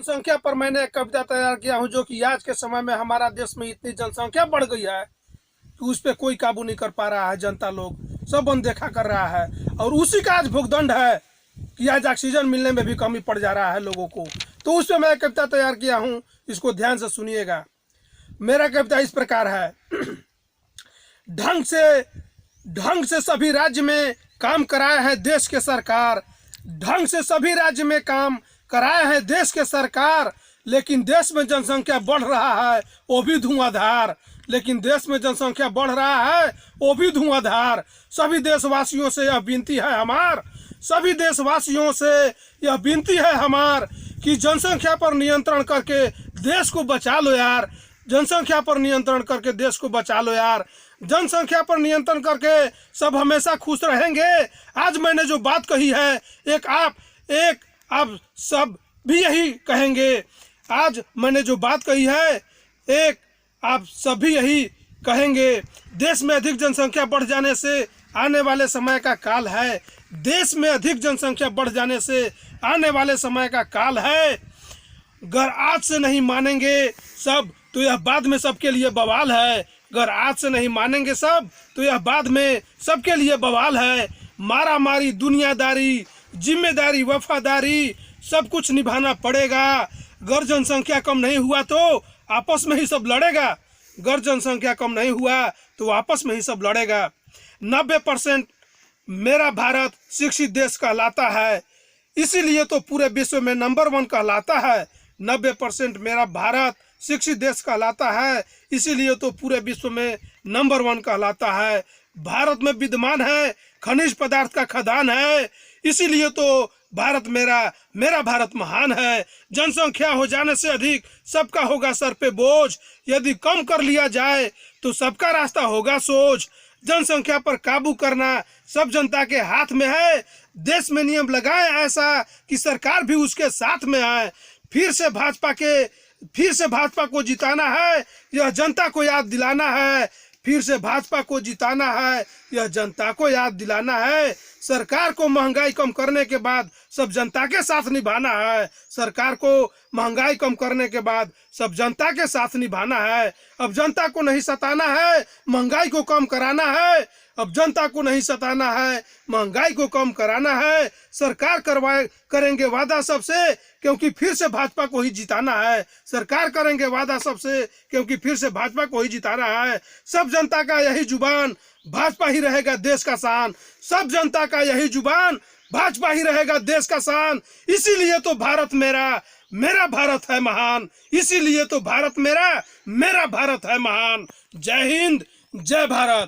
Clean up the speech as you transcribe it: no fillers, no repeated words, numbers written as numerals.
जनसंख्या पर मैंने एक कविता तैयार किया हूँ, जो कि आज के समय में हमारा देश में इतनी जनसंख्या बढ़ गई है कि उस पर कोई काबू नहीं कर पा रहा है। जनता लोग सब अनदेखा कर रहा है और उसी का आज भुगदंड है कि आज ऑक्सीजन मिलने में भी कमी पड़ जा रहा है लोगों को। तो उस पर मैं एक कविता तैयार किया हूँ, इसको ध्यान से सुनिएगा। मेरा कविता इस प्रकार है। ढंग से सभी राज्य में काम कराया है देश के सरकार। ढंग से सभी राज्य में काम कराया है देश के सरकार, लेकिन देश में जनसंख्या बढ़ रहा है वो भी धुआंधार। लेकिन देश में जनसंख्या बढ़ रहा है वो भी धुआंधार। सभी देशवासियों से यह विनती है हमार, सभी देशवासियों से यह विनती है हमार कि जनसंख्या पर नियंत्रण करके देश को बचा लो यार। जनसंख्या पर नियंत्रण करके देश को बचा लो यार। जनसंख्या पर नियंत्रण करके सब हमेशा खुश रहेंगे। आज मैंने जो बात कही है एक आप सब भी यही कहेंगे। आज मैंने जो बात कही है एक आप सभी यही कहेंगे। देश में अधिक जनसंख्या बढ़ जाने से आने वाले समय का काल है। देश में अधिक जनसंख्या बढ़ जाने से आने वाले समय का काल है। अगर आज से नहीं मानेंगे सब तो यह बाद में सबके लिए बवाल है। अगर आज से नहीं मानेंगे सब तो यह बाद में सबके लिए बवाल है। मारा मारी, दुनियादारी, जिम्मेदारी, वफादारी सब कुछ निभाना पड़ेगा। अगर जनसंख्या कम नहीं हुआ तो आपस में ही सब लड़ेगा। अगर जनसंख्या कम नहीं हुआ तो आपस में ही सब लड़ेगा। 90% मेरा भारत शिक्षित देश कहलाता है, इसीलिए तो पूरे विश्व में नंबर 1 कहलाता है। 90% मेरा भारत शिक्षित देश कहलाता है, इसीलिए तो पूरे विश्व में नंबर 1 कहलाता है। भारत में विद्यमान है खनिज पदार्थ का खदान है, इसीलिए तो भारत मेरा भारत महान है। जनसंख्या हो जाने से अधिक सबका होगा सर पे बोझ। यदि कम कर लिया जाए तो सबका रास्ता होगा सोच। जनसंख्या पर काबू करना सब जनता के हाथ में है। देश में नियम लगाए ऐसा कि सरकार भी उसके साथ में आए। फिर से भाजपा को जिताना है, यह जनता को याद दिलाना है। फिर से भाजपा को जिताना है, यह जनता को याद दिलाना है। सरकार को महंगाई कम करने के बाद सब जनता के साथ निभाना है। सरकार को महंगाई कम करने के बाद सब जनता के साथ निभाना है। अब जनता को नहीं सताना है, महंगाई को कम कराना है। अब जनता को नहीं सताना है, महंगाई को कम कराना है। सरकार करेंगे वादा सबसे, क्योंकि फिर से भाजपा को ही जिताना है। सरकार करेंगे वादा सबसे, क्योंकि फिर से भाजपा को ही जिताना है। सब जनता का यही जुबान, भाजपा ही रहेगा देश का शान। सब जनता का यही जुबान, भाजपा ही रहेगा देश का शान। इसीलिए तो भारत मेरा भारत है महान। इसीलिए तो भारत मेरा भारत है महान। जय हिंद, जय भारत।